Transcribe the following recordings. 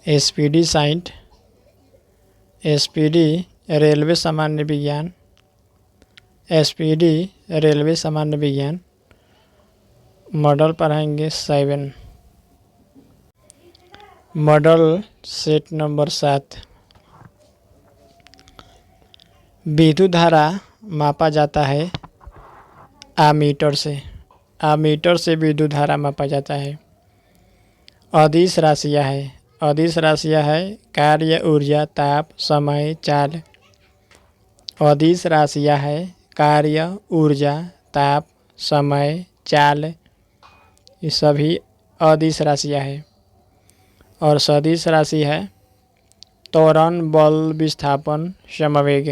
SPD Cyient, SPD railway सामान्य विज्ञान, SPD railway सामान्य विज्ञान। मॉडल पढ़ाएंगे 7। Model set number 7। विद्युत धारा मापा जाता है आमीटर से। आमीटर से विद्युत धारा मापा जाता है। अदिश राशियाँ है। अदिश राशियाँ है कार्य, ऊर्जा, ताप, समय, चाल। अदिश राशियाँ है कार्य, ऊर्जा, ताप, समय, चाल, ये सभी अदिश राशियाँ है। और सदिश राशि है त्वरण, बल, विस्थापन, समवेग।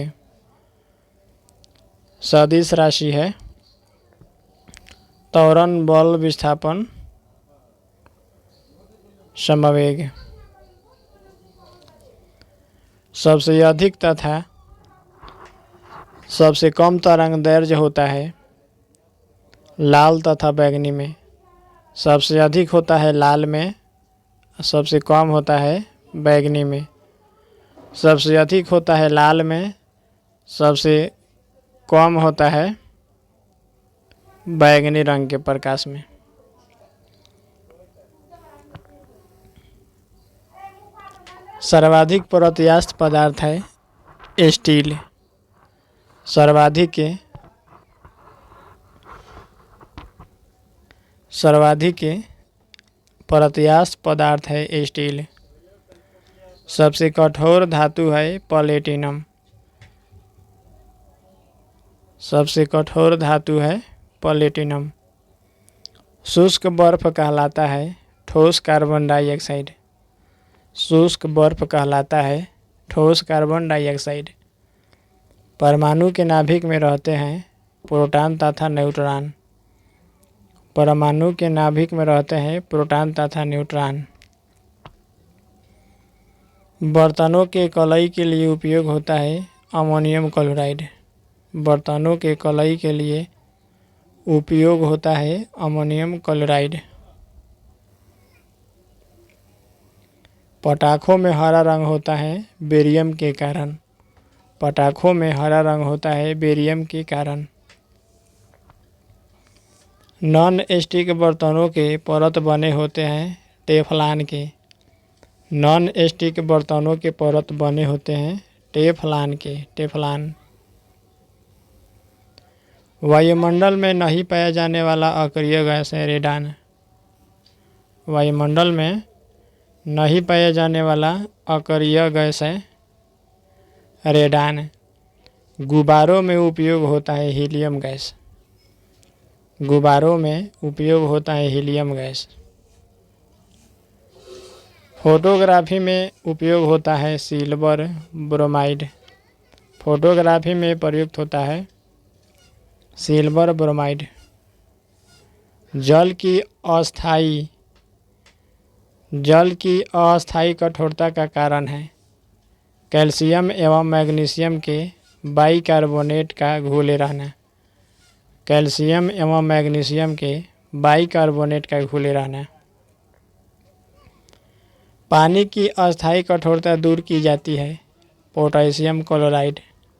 सदिश राशि है त्वरण, बल, विस्थापन, समवेग। सबसे अधिक तथा सबसे कम तरंग दैर्ध्य होता है लाल तथा बैंगनी में। सबसे अधिक होता है लाल में, सबसे कम होता है बैंगनी में। सबसे अधिक होता है लाल में, सबसे कम होता है बैंगनी रंग के प्रकाश में। सर्वाधिक परतयास्थ पदार्थ है स्टील। सर्वाधिक परतयास्थ पदार्थ है स्टील। सबसे कठोर धातु है प्लेटिनम। सबसे कठोर धातु है प्लेटिनम। शुष्क बर्फ कहलाता है ठोस कार्बन डाइऑक्साइड। शुष्क बर्फ कहलाता है ठोस कार्बन डाइऑक्साइड। परमाणु के नाभिक में रहते हैं प्रोटॉन तथा न्यूट्रॉन। परमाणु के नाभिक में रहते हैं प्रोटॉन तथा न्यूट्रॉन। बर्तनों के कलई के लिए उपयोग होता है अमोनियम क्लोराइड। बर्तनों के कलई के लिए उपयोग होता है अमोनियम क्लोराइड। पटाखों में हरा रंग होता है बेरियम के कारण। पटाखों में हरा रंग होता है बेरियम के कारण। नॉन स्टिक बर्तनों के परत बने होते हैं टेफलान के। नॉन स्टिक बर्तनों के परत बने होते हैं टेफलान के। टेफलान। वायुमंडल में नहीं पाया जाने वाला अक्रिय गैस है रेडान। वायुमंडल में नहीं पाया जाने वाला अक्रिय गैस है रेडान। गुब्बारों में उपयोग होता है हीलियम गैस। गुब्बारों में उपयोग होता है हीलियम गैस। फोटोग्राफी में उपयोग होता है सिल्वर ब्रोमाइड। फोटोग्राफी में प्रयुक्त होता है सिल्वर ब्रोमाइड। जल की अस्थायी कठोरता का कारण है कैल्शियम एवं मैग्नीशियम के बाइकार्बोनेट का घुले रहना। कैल्शियम एवं मैग्नीशियम के बाइकार्बोनेट का घुले रहना। पानी की अस्थायी कठोरता दूर की जाती है पोटेशियम क्लोराइड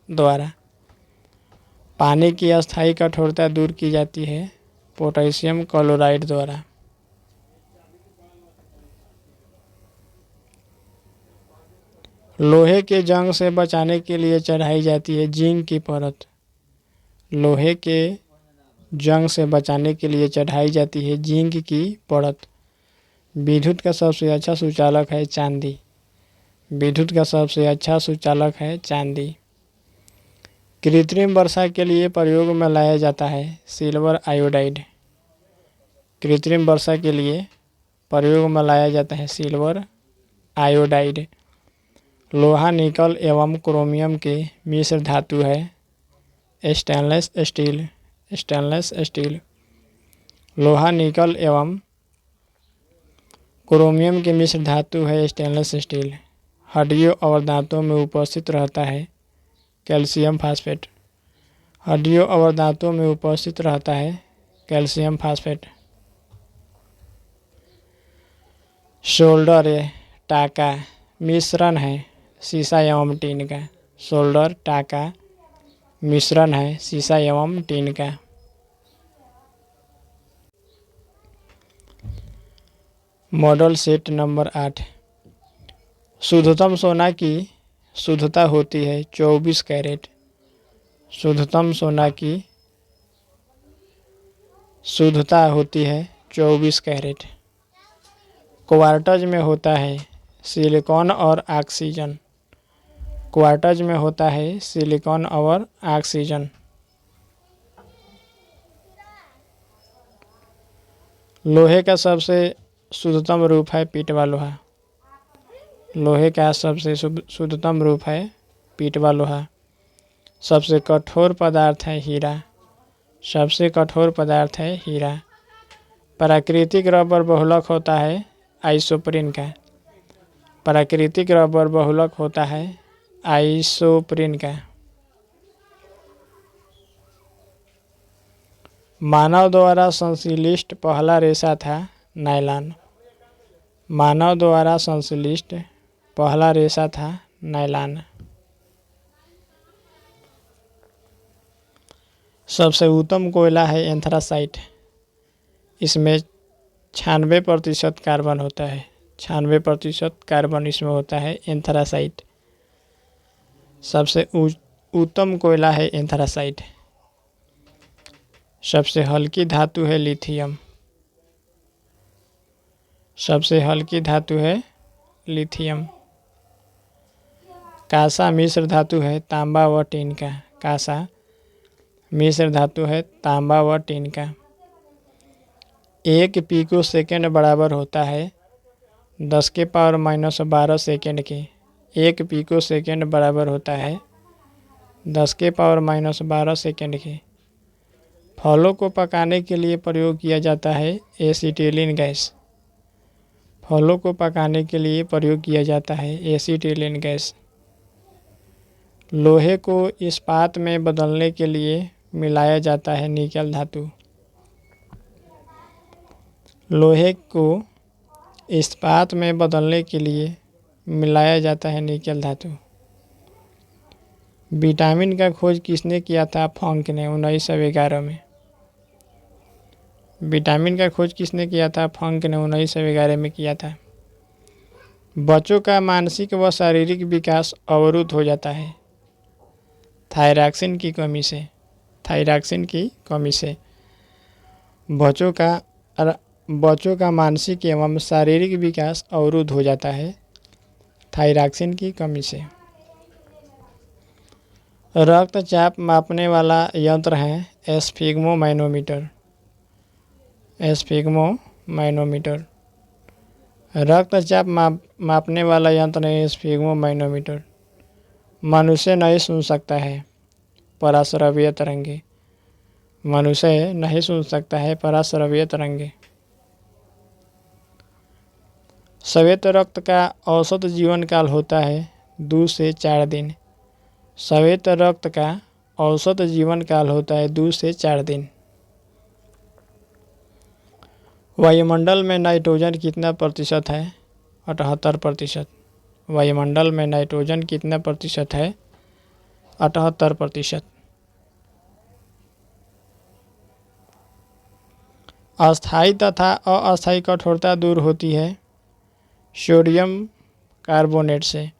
द्वारा। पानी की अस्थायी कठोरता दूर की जाती है पोटेशियम क्लोराइड द्वारा। लोहे के जंग से बचाने के लिए चढ़ाई जाती है जिंक की परत। लोहे के जंग से बचाने के लिए चढ़ाई जाती है जिंक की परत। विद्युत का सबसे अच्छा सुचालक है चांदी। विद्युत का सबसे अच्छा सुचालक है चांदी। कृत्रिम वर्षा के लिए प्रयोग में लाया जाता है सिल्वर आयोडाइड। कृत्रिम वर्षा के लिए प्रयोग में लाया जाता है सिल्वर आयोडाइड। लोहा, निकल एवं क्रोमियम के मिश्र धातु है स्टेनलेस स्टील। Stainless steel. लोहा, निकल एवं क्रोमियम के मिश्र धातु है स्टेनलेस स्टील। हड्डियों और दांतों में उपस्थित रहता है कैल्शियम फास्फेट। हड्डियों और दांतों में उपस्थित रहता है कैल्शियम फास्फेट। शोल्डर टाका मिश्रण है शीशा एवं टीन का। सोल्डर टाका मिश्रण है शीशा एवं टीन का। Model set number 8। शुद्धतम सोना की शुद्धता होती है 24 कैरेट। शुद्धतम सोना की शुद्धता होती है 24 कैरेट। क्वार्टज में होता है सिलिकॉन और ऑक्सीजन। क्वार्टज में होता है सिलिकॉन और ऑक्सीजन। लोहे का सबसे शुद्धतम रूप है पीटवा लोहा। लोहे का सबसे शुद्धतम रूप है पीटवा लोहा। सबसे कठोर पदार्थ है हीरा। सबसे कठोर पदार्थ है हीरा। प्राकृतिक रबर बहुलक होता है आइसोप्रीन का। प्राकृतिक रबर बहुलक होता है आइसोप्रीन का। मानव द्वारा संश्लिष्ट पहला रेशा था नायलॉन। मानव द्वारा संश्लिष्ट पहला रेशा था नायलॉन। सबसे उत्तम कोयला है एंथ्रासाइट। इसमें 96% कार्बन होता है। 96% कार्बन इसमें होता है एंथ्रासाइट। सबसे उत्तम कोयला है एंथ्रासाइट। सबसे हल्की धातु है लिथियम। सबसे हल्की धातु है लिथियम। कांसा मिश्र धातु है तांबा व टीन का। कांसा मिश्र धातु है तांबा व टीन का। 1 पिको सेकेंड बराबर होता है 10⁻⁻12 सेकेंड के। 1 पिको सेकेंड बराबर होता है 10⁻⁻12 सेकेंड के। फलों को पकाने के लिए प्रयोग किया जाता है एसीटिलीन गैस। फलों को पकाने के लिए प्रयोग किया जाता है एसीटिलीन गैस। लोहे को इस्पात में बदलने के लिए मिलाया जाता है निकल धातु। लोहे को इस्पात में बदलने के लिए मिलाया जाता है निकल धातु। विटामिन का खोज किसने किया था? फंक ने 1911 में। विटामिन का खोज किसने किया था? फंक ने 1911 में किया था। बच्चों का मानसिक व शारीरिक विकास अवरुद्ध हो जाता है थायरॉक्सिन की कमी से। थायरॉक्सिन की कमी से बच्चों का मानसिक एवं शारीरिक विकास अवरुद्ध हो जाता है थायरॉक्सिन की कमी से। रक्तचाप मापने वाला यंत्र है एस्फिग्मोमैनोमीटर। एस्फिग्मोमैनोमीटर रक्तचाप मापने वाला यंत्र है एस्फिग्मोमैनोमीटर। मनुष्य नहीं सुन सकता है पराश्रव्य तरंगे। मनुष्य नहीं सुन सकता है पराश्रव्य तरंगे। श्वेत रक्त का औसत जीवन काल होता है 2 से 4 दिन। श्वेत रक्त का औसत जीवन काल होता है 2 से 4 दिन। वायुमंडल में नाइट्रोजन कितना प्रतिशत है? 78%। वायुमंडल में नाइट्रोजन कितना प्रतिशत है? 78%। अस्थायी तथा अस्थायी कठोरता दूर होती है सोडियम कार्बोनेट से।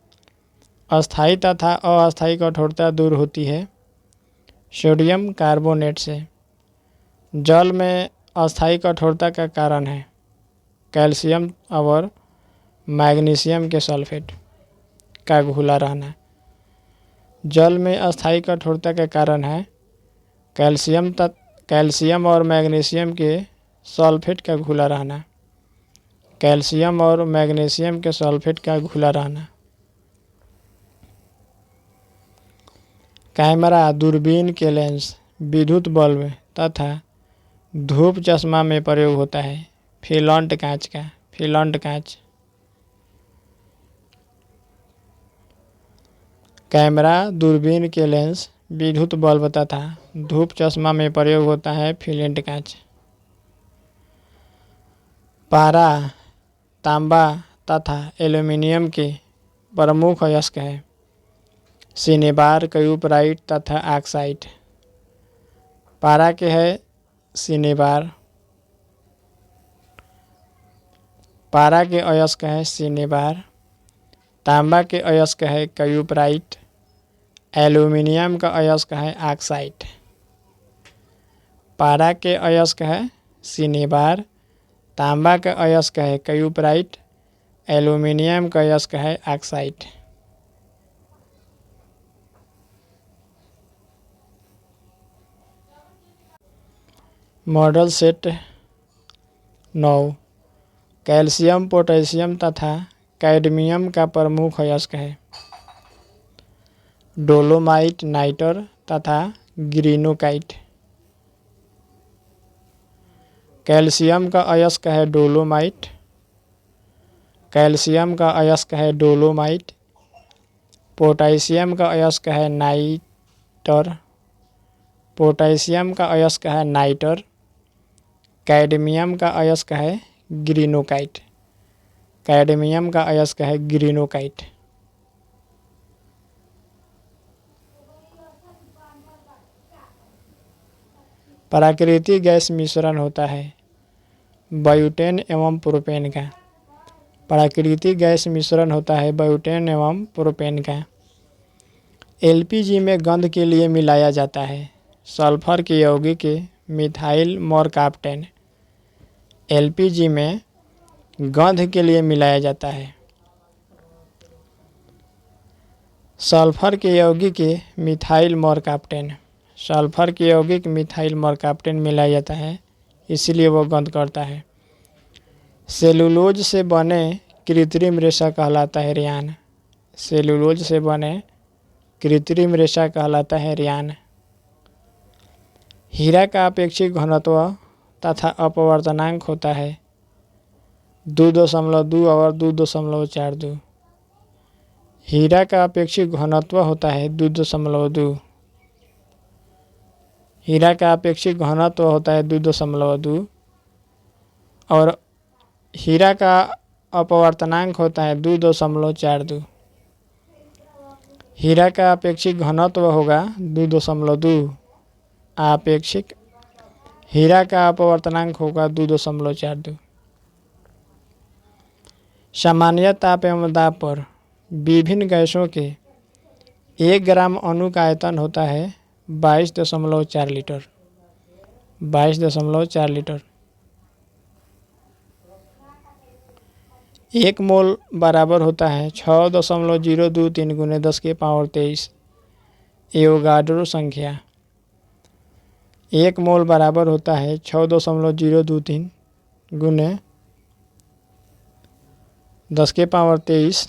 अस्थायी तथा अस्थायी कठोरता दूर होती है सोडियम कार्बोनेट से। जल में अस्थायी कठोरता का कारण है कैल्शियम और मैग्नीशियम के सल्फेट का घुला रहना। जल में अस्थायी कठोरता का कारण है कैल्शियम और मैग्नीशियम के सल्फेट का घुला रहना। कैल्शियम और मैग्नीशियम के सल्फेट का घुला रहना। कैमरा, दूरबीन के लेंस, विद्युत बल्ब तथा धूप चश्मा में प्रयोग होता है फिलांट कांच का। फिलांट कांच। कैमरा, दूरबीन के लेंस, विद्युत बल्ब तथा धूप चश्मा में प्रयोग होता है फिलांट कांच। पारा, तांबा तथा एल्यूमीनियम के प्रमुख अयस्क है। सिनेबार, क्यूपराइट तथा ऑक्साइड। पारा के है सिनेबार, पारा के अयस्क है सिनेबार। तांबा के अयस्क है क्यूपराइट। एल्यूमीनियम का अयस्क है ऑक्साइड। पारा के अयस्क है सिनेबार, तांबा का अयस्क है क्यूपराइट, एल्यूमीनियम का अयस्क है oxide. Model set 9 calcium, potassium तथा कैडमियम का प्रमुख अयस्क है। डोलोमाइट, नाइटर तथा ग्रीनोकाइट। कैल्शियम का अयस्क है डोलोमाइट, कैल्शियम का अयस्क है डोलोमाइट। पोटेशियम का अयस्क है नाइटर, पोटेशियम का अयस्क है नाइटर। कैडमियम का अयस्क है ग्रीनोकाइट, कैडमियम का अयस्क है ग्रीनोकाइट। प्राकृतिक गैस मिश्रण होता है ब्यूटेन एवं प्रोपेन का। प्राकृतिक गैस मिश्रण होता है ब्यूटेन एवं प्रोपेन का। एलपीजी में गंध के लिए मिलाया जाता है सल्फर के यौगिक मिथाइल मॉर्काप्टेन। एलपीजी में गंध के लिए मिलाया जाता है सल्फर के यौगिक मिथाइल मॉर्काप्टेन। सल्फर के यौगिक मिथाइल मॉर्काप्टेन मिलाया जाता है, इसलिए वो गंध करता है। सेलुलोज से बने कृत्रिम रेशा कहलाता है रेयान। सेलुलोज से बने कृत्रिम रेशा कहलाता है रेयान। हीरा का अपेक्षिक घनत्व तथा अपवर्तनांक होता है 2.2 और 2.42। हीरा का अपेक्षित घनत्व होता है 2.2। हीरा का अपेक्षित घनत्व होता है 2.2 और हीरा का अपवर्तनांक होता है 2.42। हीरा का अपेक्षित घनत्व होगा 2.2, आपेक्षिक हीरा का अपवर्तनांक होगा 2.42। सामान्य ताप एवं दाब पर विभिन्न गैसों के 1 ग्राम अणु का आयतन होता है 22.4 लीटर। 22.4 लीटर। 1 मोल बराबर होता है 6.023 गुने 10⁻23 एवोगाड्रो संख्या। 1 मोल बराबर होता है 6.023 गुने 10⁻23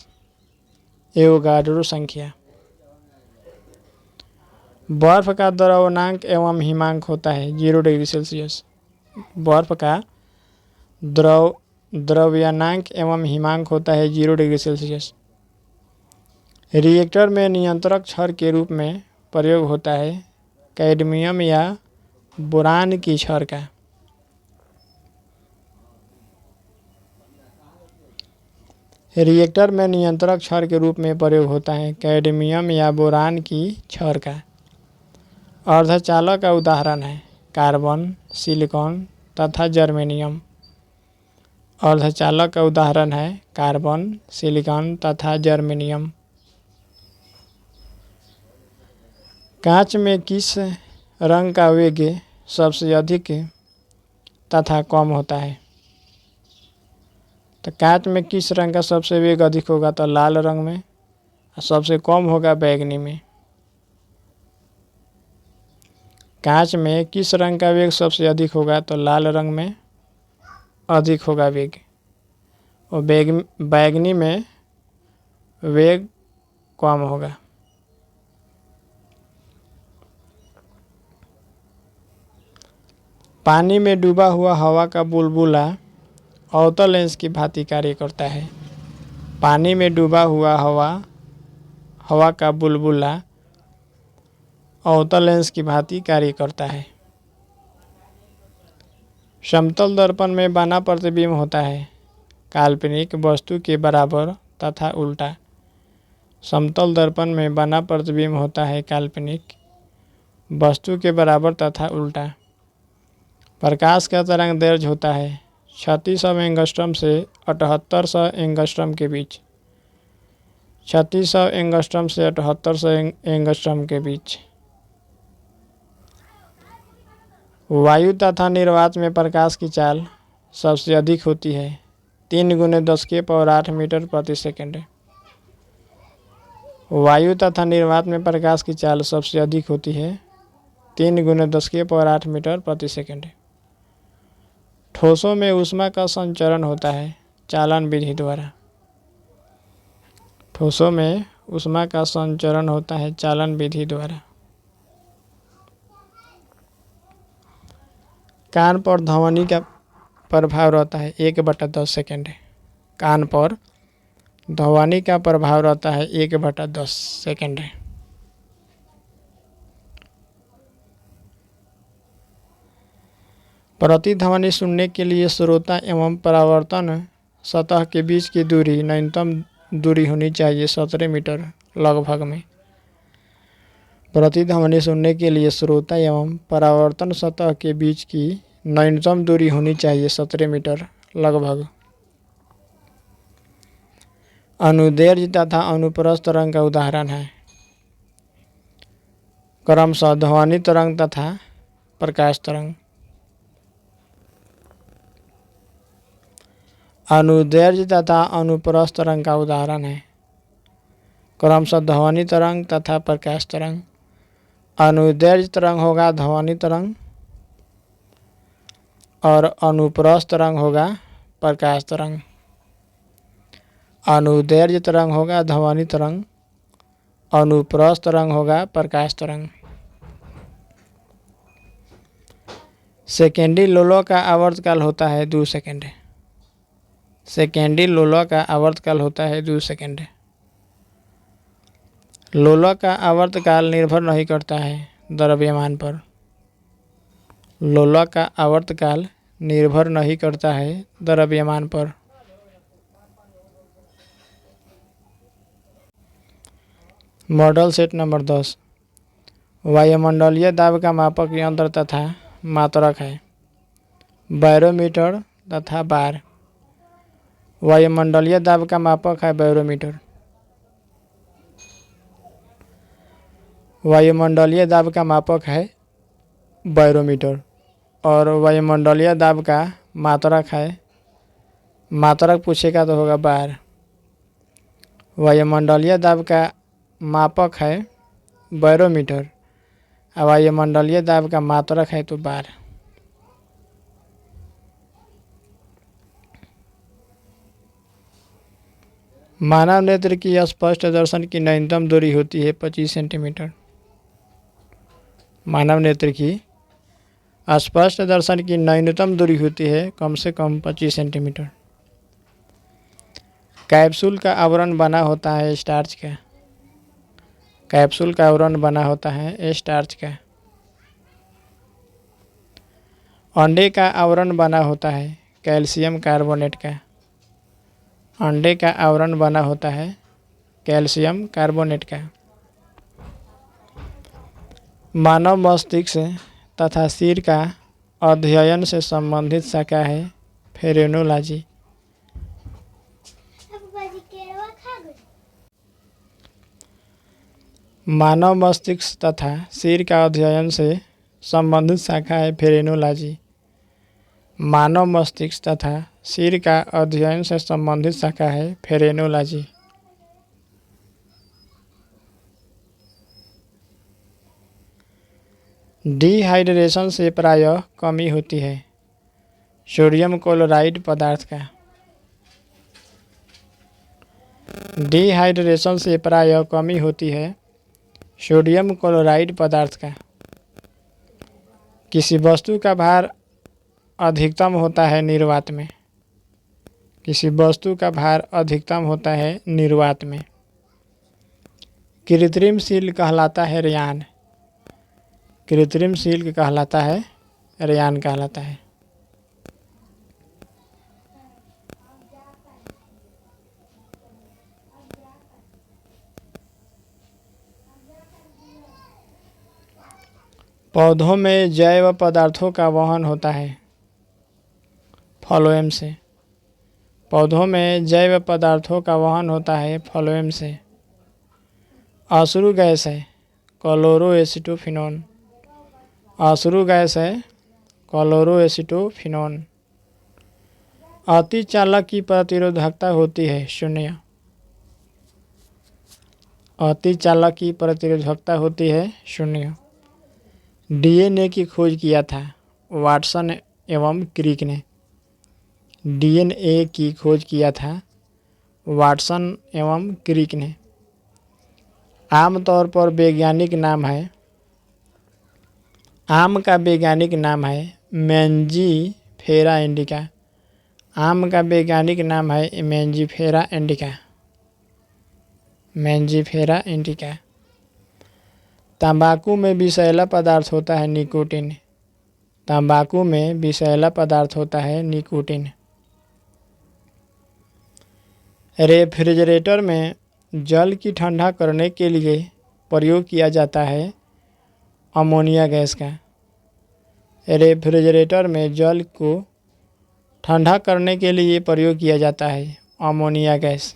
एवोगाड्रो संख्या। बर्फ का द्रवनांक एवं हिमांक होता है 0 डिग्री सेल्सियस। बर्फ का द्रव्यनांक एवं हिमांक होता है 0 डिग्री सेल्सियस। रिएक्टर में नियंत्रक छड़ के रूप में प्रयोग होता है कैडमियम या बोरान की छड़ का। रिएक्टर में नियंत्रक छड़ के रूप में प्रयोग होता है कैडमियम या बोरान की छड़ का। अर्धचालक का उदाहरण है कार्बन, सिलिकॉन तथा जर्मेनियम। अर्धचालक का उदाहरण है कार्बन, सिलिकॉन तथा जर्मेनियम। कांच में किस रंग का वेग सबसे अधिक तथा कम होता है? तो कांच में किस रंग का सबसे वेग अधिक होगा? तो लाल रंग में। सबसे कम होगा बैंगनी में। कांच में किस रंग का वेग सबसे अधिक होगा? तो लाल रंग में अधिक होगा वेग, और बैंगनी में वेग कम होगा। पानी में डूबा हुआ हवा का बुलबुला अवतल लेंस की भांति कार्य करता है। पानी में डूबा हुआ हवा का बुलबुला अवतल लेंस की भांति कार्य करता है। समतल दर्पण में बना प्रतिबिंब होता है काल्पनिक वस्तु के बराबर तथा उल्टा। समतल दर्पण में बना प्रतिबिंब होता है काल्पनिक वस्तु के बराबर तथा उल्टा। प्रकाश का तरंग दैर्घ्य होता है 3600 एंगस्ट्रम से 7800 एंगस्ट्रम के बीच। 3600 एंगस्ट्रम से 7800 एंगस्ट्रम के बीच। वायु तथा निर्वात में प्रकाश की चाल सबसे अधिक होती है 3×10⁸ मीटर प्रति सेकंड। वायु तथा निर्वात में प्रकाश की चाल सबसे अधिक होती है 3×10⁸ मीटर प्रति सेकंड। ठोसों में ऊष्मा का संचरण होता है चालन विधि द्वारा। ठोसों में ऊष्मा का संचरण होता है चालन विधि द्वारा। कान पर ध्वनि का प्रभाव रहता है 1/10 सेकंड। कान पर ध्वनि का प्रभाव रहता है 1/10 सेकंड। प्रतिध्वनि सुनने के लिए श्रोता एवं परावर्तन सतह के बीच की दूरी न्यूनतम दूरी होनी चाहिए 17 मीटर लगभग में। प्रतिध्वनि सुनने के लिए श्रोता एवं परावर्तन सतह के बीच की न्यूनतम दूरी होनी चाहिए 17 मीटर लगभग। अनुदैर्घ्य तथा अनुप्रस्थ तरंग का उदाहरण है क्रमशः ध्वनि तरंग तथा प्रकाश तरंग। अनुदैर्घ्य तथा अनुप्रस्थ तरंग का उदाहरण है क्रमशः ध्वनि तरंग तथा प्रकाश तरंग। अनुदैर्घ्य तरंग होगा ध्वनि तरंग और अनुप्रस्थ तरंग होगा प्रकाश तरंग। अनुदैर्घ्य तरंग होगा ध्वनि तरंग, अनुप्रस्थ तरंग होगा प्रकाश तरंग। सेकेंडी लोलक का आवर्तकाल होता है 2 सेकंड। सेकेंडी लोलक का आवर्तकाल होता है 2 सेकंड। लोलक का आवर्तकाल निर्भर नहीं करता है द्रव्यमान पर। लोलक का आवर्तकाल निर्भर नहीं करता है द्रव्यमान पर। मॉडल सेट नंबर 10 वायुमंडलीय दाब का मापक यंत्र तथा मात्रक है बैरोमीटर तथा बार। वायुमंडलीय दाब का मापक है बैरोमीटर। वायुमंडलीय दाब का मापक है बैरोमीटर और वायुमंडलीय दाब का मात्रक है, मात्रक पूछेगा तो होगा बार। वायुमंडलीय दाब का मापक है बैरोमीटर और वायुमंडलीय दाब का मात्रक है तो बार। मानव नेत्र की स्पष्ट दर्शन की न्यूनतम दूरी होती है 25 सेंटीमीटर। मानव नेत्र की स्पष्ट दर्शन की न्यूनतम दूरी होती है कम से कम 25 सेंटीमीटर। कैप्सूल का आवरण बना होता है स्टार्च का। कैप्सूल का आवरण बना होता है स्टार्च का। अंडे का आवरण बना होता है कैल्शियम कार्बोनेट का। अंडे का आवरण बना होता है कैल्शियम कार्बोनेट का। मानव मस्तिष्क तथा सिर का अध्ययन से संबंधित शाखा है फेरेनोलॉजी। मानव मस्तिष्क तथा सिर का अध्ययन से संबंधित शाखा है फेरेनोलॉजी। मानव मस्तिष्क तथा सिर का अध्ययन से संबंधित शाखा है फेरेनोलॉजी। डिहाइड्रेशन से प्रायः कमी होती है सोडियम क्लोराइड पदार्थ का। डिहाइड्रेशन से प्रायः कमी होती है सोडियम क्लोराइड पदार्थ का। किसी वस्तु का भार अधिकतम होता है निर्वात में। किसी वस्तु का भार अधिकतम होता है निर्वात में। कृत्रिम सिल्क कहलाता है रेयान। कृत्रिम सिल्क कहलाता है रेयान कहलाता है। पौधों में जैव पदार्थों का वहन होता है। फ्लोएम से। पौधों में जैव पदार्थों का वहन होता है फ्लोएम से। अश्रु गैस है क्लोरोएसिटोफिनोन। अश्रु गैस है क्लोरोएसिटोफिनोन। अति चालक की प्रतिरोधकता होती है 0। अति चालक की प्रतिरोधकता होती है 0। डीएनए की खोज किया था वाटसन एवं क्रिक ने। डीएनए की खोज किया था वाटसन एवं क्रिक ने। आमतौर पर वैज्ञानिक नाम है। आम का वैज्ञानिक नाम है मैंजीफेरा इंडिका। आम का वैज्ञानिक नाम है मैंजीफेरा इंडिका। Mangifera indica. तंबाकू में विषैला पदार्थ होता है निकोटीन। तंबाकू में विषैला पदार्थ होता है निकोटीन। रेफ्रिजरेटर में जल की ठंडा करने के लिए प्रयोग किया जाता है अमोनिया गैस का। रेफ्रिजरेटर में जल को ठंडा करने के लिए प्रयोग किया जाता है अमोनिया गैस।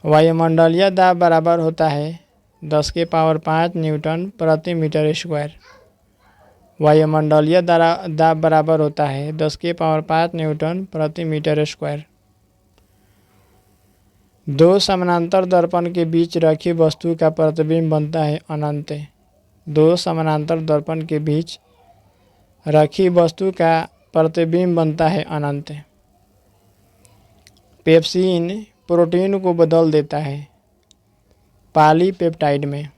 वायुमंडलीय दाब बराबर होता है 10 के पावर 5 न्यूटन प्रति मीटर स्क्वायर। वायुमंडलीय दाब बराबर होता है 10 के पावर 5 न्यूटन प्रति मीटर स्क्वायर। दो समानांतर दर्पण के बीच रखी वस्तु का प्रतिबिंब बनता है अनंत। दो समानांतर दर्पण के बीच रखी वस्तु का प्रतिबिंब बनता है अनंत। पेप्सिन प्रोटीन को बदल देता है पॉलीपेप्टाइड में।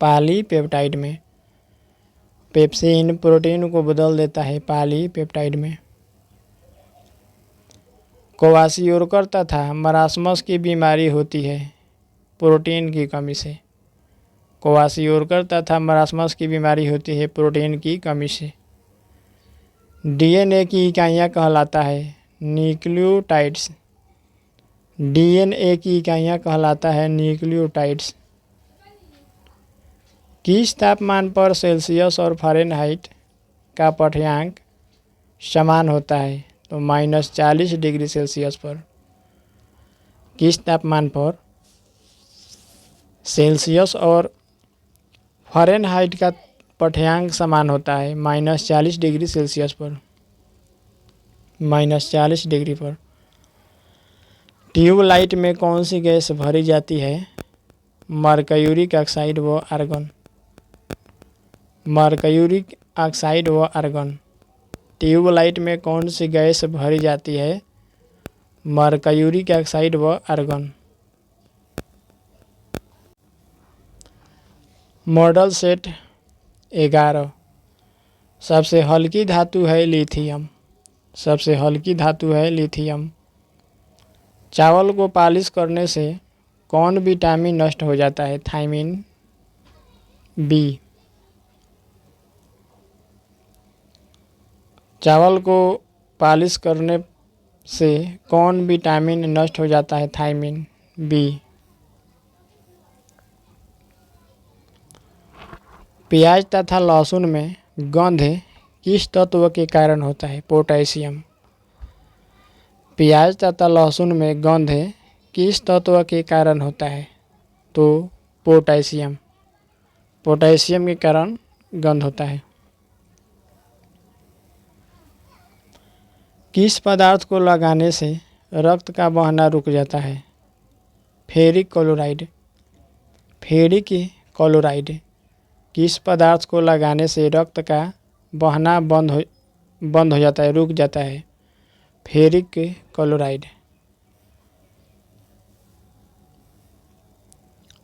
पॉलीपेप्टाइड में पेप्सिन प्रोटीन को बदल देता है पॉलीपेप्टाइड में। क्वाशियोरकर तथा मरासमस की बीमारी होती है प्रोटीन की कमी से। क्वाशियोरकर तथा मरासमस की बीमारी होती है प्रोटीन की कमी से। डीएनए की इकाइयाँ कहलाता है न्यूक्लियोटाइड्स। डीएनए की इकाइयाँ कहलाता है न्यूक्लियोटाइड्स। किस तापमान पर सेल्सियस और फ़ारेनहाइट का पाठ्यांक समान होता है? तो -40 डिग्री सेल्सियस पर। किस तापमान पर सेल्सियस और फ़ारेनहाइट का पाठ्यांक समान होता है? -40 डिग्री सेल्सियस पर। -40 डिग्री पर। ट्यूबलाइट में कौन सी गैस भरी जाती है? मर्क्यूरिक ऑक्साइड व आर्गन। मर्क्यूरिक ऑक्साइड व आर्गन। ट्यूबलाइट में कौन सी गैस भरी जाती है? मर्क्यूरिक ऑक्साइड व आर्गन। Model set 11। सबसे हल्की धातु है लिथियम। सबसे हल्की धातु है लिथियम। चावल को पॉलिश करने से कौन विटामिन नष्ट हो जाता है? Thiamine B. चावल को पॉलिश करने से कौन विटामिन नष्ट हो जाता है? Thiamine B. प्याज तथा लहसुन में गंध किस तत्व के कारण होता है? पोटेशियम। प्याज तथा लहसुन में गंध किस तत्व के कारण होता है? तो पोटेशियम। पोटेशियम के कारण गंध होता है। किस पदार्थ को लगाने से रक्त का बहना रुक जाता है? Ferric chloride. Ferric chloride. किस पदार्थ को लगाने से रक्त का बहना बंद हो जाता है, रुक जाता है? Ferric chloride.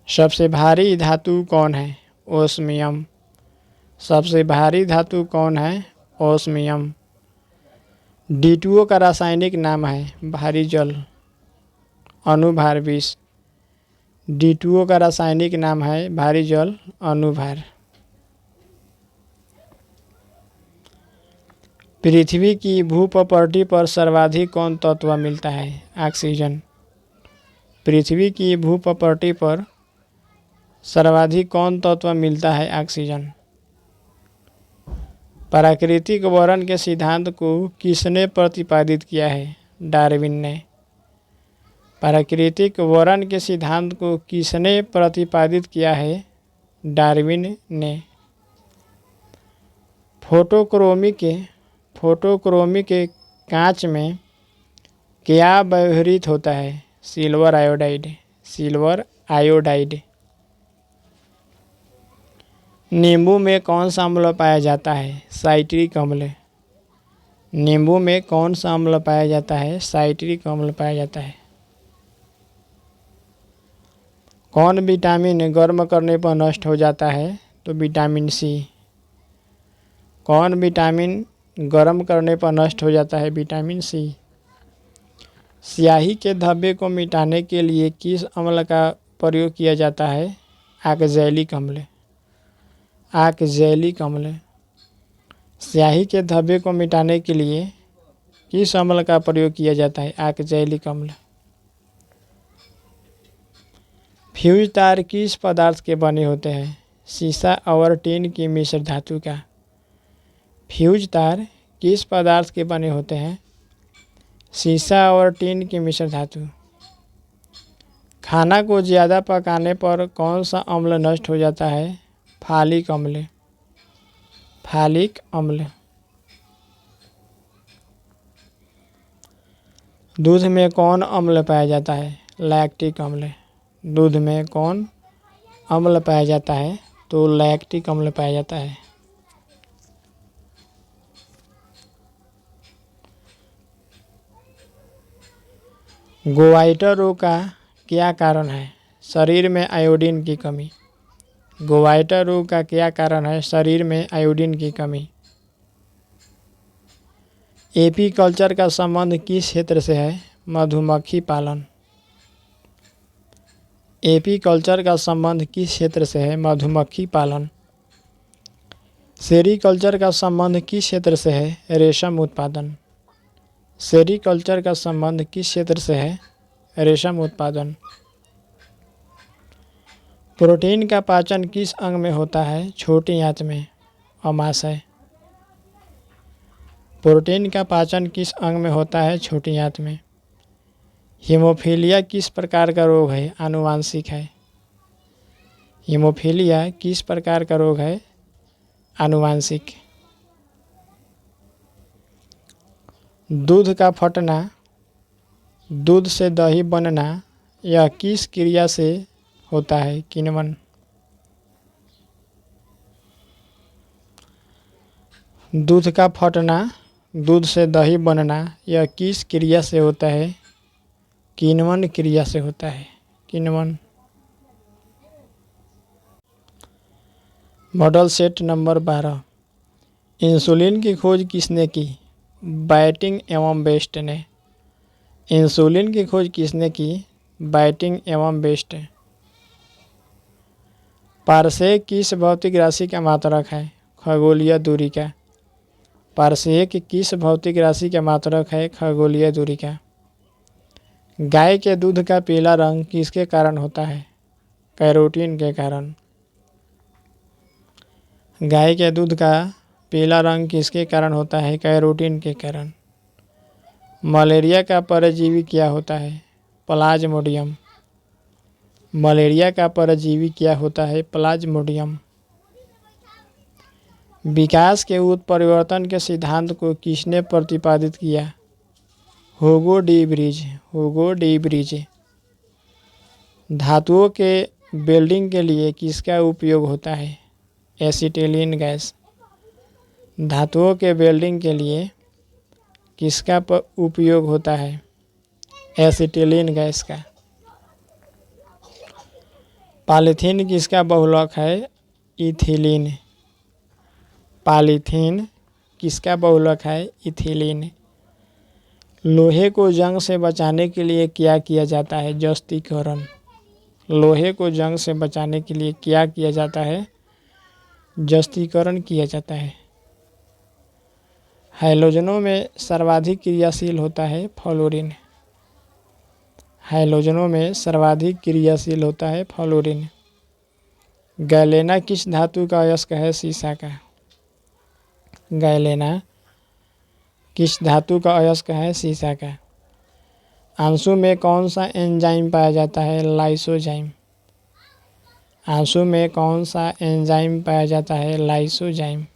सबसे भारी धातु कौन है? ओस्मियम। सबसे भारी धातु कौन है? ओस्मियम। D2O का रासायनिक नाम है भारी जल अणुभार 20। D2O का रासायनिक नाम है भारी जल अणुभार। पृथ्वी की भूप्रपटि पर सर्वाधिक कौन तत्व मिलता है? ऑक्सीजन। पृथ्वी की भूप्रपटि पर सर्वाधिक कौन तत्व मिलता है? ऑक्सीजन। प्राकृतिक वर्ण के सिद्धांत को किसने प्रतिपादित किया है? डार्विन ने। प्राकृतिक वर्ण के सिद्धांत को किसने प्रतिपादित किया है? डार्विन ने। फोटोक्रोमी के कांच में क्या व्यवहृत होता है? Silver iodide. नींबू में कौन सा अम्ल पाया जाता है? साइट्रिक अम्ल। नींबू में कौन सा अम्ल पाया जाता है? साइट्रिक अम्ल पाया जाता है। कौन विटामिन गर्म करने पर नष्ट हो जाता है? तो विटामिन सी। कौन विटामिन गर्म करने पर नष्ट हो जाता है? Vitamin C. स्याही के धब्बे को मिटाने के लिए किस अम्ल का प्रयोग किया जाता है? आक्जेलिक अम्ल। स्याही के धब्बे को मिटाने के लिए किस अम्ल का प्रयोग किया जाता है? आक्जेलिक अम्ल। फ्यूज तार किस पदार्थ के बने होते हैं? सीसा और टीन की मिश्र धातु का। फ्यूज तार किस पदार्थ के बने होते हैं? सीसा और टीन की मिश्र धातु। खाना को ज़्यादा पकाने पर कौन सा अम्ल नष्ट हो जाता है? फालिक अम्ल। दूध में कौन अम्ल पाया जाता है? लैक्टिक अम्ल। दूध में कौन अम्ल पाया जाता है? तो लैक्टिक अम्ल पाया जाता है। गोइटर रोग का क्या कारण है? शरीर में आयोडीन की कमी। गोइटर रोग का क्या कारण है? शरीर में आयोडीन की कमी। एपीकल्चर का संबंध किस क्षेत्र से है? मधुमक्खी पालन। एपीकल्चर का संबंध किस क्षेत्र से है? मधुमक्खी पालन। सेरीकल्चर का संबंध किस क्षेत्र से है? रेशम उत्पादन। सेरीकल्चर का संबंध किस क्षेत्र से है? रेशम उत्पादन। प्रोटीन का पाचन किस अंग में होता है? छोटी आंत में। अमाशय। प्रोटीन का पाचन किस अंग में होता है? छोटी आंत में। हीमोफीलिया किस प्रकार का रोग है? आनुवांशिक है। हीमोफीलिया किस प्रकार का रोग है? आनुवांशिक। दूध का फटना, दूध से दही बनना, यह किस क्रिया से होता है? किण्वन। दूध का फटना, दूध से दही बनना, यह किस क्रिया से होता है? किण्वन क्रिया से होता है। किण्वन। Model set number 12। इंसुलिन की खोज किसने की? बैटिंग एवं बेस्ट ने। इंसुलिन की खोज किसने की? बैटिंग एवं बेस्ट। पारसेक किस भौतिक राशि का मात्रक है? खगोलीय दूरी का। पारसेक किस भौतिक राशि का मात्रक है? खगोलीय दूरी का। गाय के दूध का पीला रंग किसके कारण होता है? कैरोटीन के कारण। गाय के दूध का पीला रंग किसके कारण होता है? कैरोटीन के कारण। मलेरिया का परजीवी क्या होता है? प्लाज्मोडियम। मलेरिया का परजीवी क्या होता है? प्लाज्मोडियम। विकास के उत्परिवर्तन के सिद्धांत को किसने प्रतिपादित किया? हुगो डी ब्रिज। धातुओं के वेल्डिंग के लिए किसका उपयोग होता है? Acetylene gas. धातुओं के वेल्डिंग के लिए किसका उपयोग होता है? एसिटिलीन गैस का। पॉलीथीन किसका बहुलक है? इथिलीन। पॉलीथीन किसका बहुलक है? इथिलीन। लोहे को जंग से बचाने के लिए क्या किया जाता है? जस्तीकरण। लोहे को जंग से बचाने के लिए क्या किया जाता है? जस्तीकरण किया जाता है। हैलोजनों में सर्वाधिक क्रियाशील होता है फ्लोरीन। हैलोजनों में सर्वाधिक क्रियाशील होता है फ्लोरीन। गैलेना किस धातु का अयस्क है? सीसा का। गैलेना किस धातु का अयस्क है? सीसा का। आंसू में कौन सा एंजाइम पाया जाता है? लाइसोजाइम। आंसू में कौन सा एंजाइम पाया जाता है? लाइसोजाइम।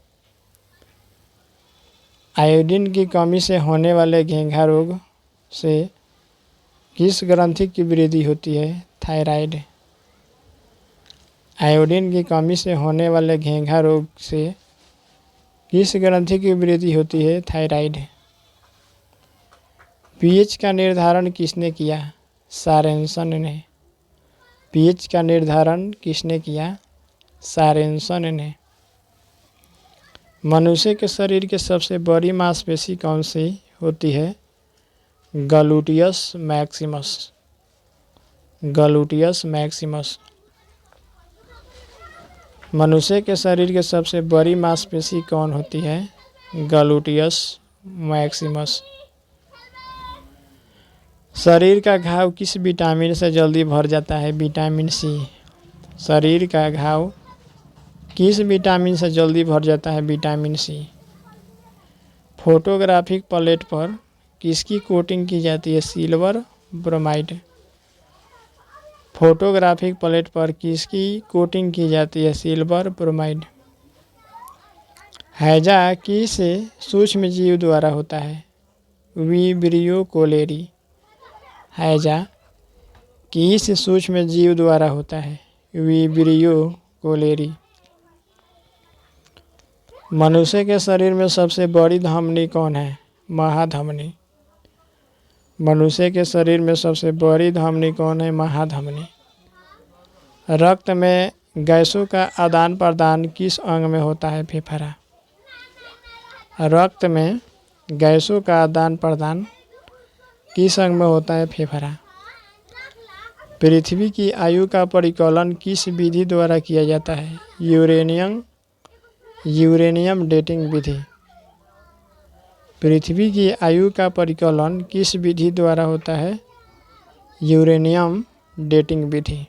आयोडीन की कमी से होने वाले घेंघा रोग से किस ग्रंथि की वृद्धि होती है? थायराइड। आयोडीन की कमी से होने वाले घेंघा रोग से किस ग्रंथि की वृद्धि होती है? थायराइड। पीएच का निर्धारण किसने किया? सोरेनसन ने। पीएच का निर्धारण किसने किया? सोरेनसन ने। मनुष्य के शरीर के सबसे बड़ी मांसपेशी कौन सी होती है? गलूटियस मैक्सिमस। गलूटियस मैक्सिमस। मनुष्य के शरीर के सबसे बड़ी मांसपेशी कौन होती है? गलूटियस मैक्सिमस। शरीर का घाव किस विटामिन से जल्दी भर जाता है? Vitamin C. शरीर का घाव किस विटामिन से जल्दी भर जाता है? विटामिन सी। फोटोग्राफिक प्लेट पर किसकी कोटिंग की जाती है? Silver bromide. फोटोग्राफिक प्लेट पर किसकी कोटिंग की जाती है? Silver bromide. हैजा किस सूक्ष्म जीव द्वारा होता है? Vibrio cholerae. हैजा किस सूक्ष्म जीव द्वारा होता है? Vibrio cholerae. मनुष्य के शरीर में सबसे बड़ी धमनी कौन है? महाधमनी। मनुष्य के शरीर में सबसे बड़ी धमनी कौन है? महाधमनी। रक्त में गैसों का आदान प्रदान किस अंग में होता है? फेफड़ा। रक्त में गैसों का आदान प्रदान किस अंग में होता है? फेफड़ा। पृथ्वी की आयु का परिकलन किस विधि द्वारा किया जाता है? यूरेनियम डेटिंग विधि। पृथ्वी की आयु का परिकलन किस विधि द्वारा होता है? यूरेनियम डेटिंग विधि।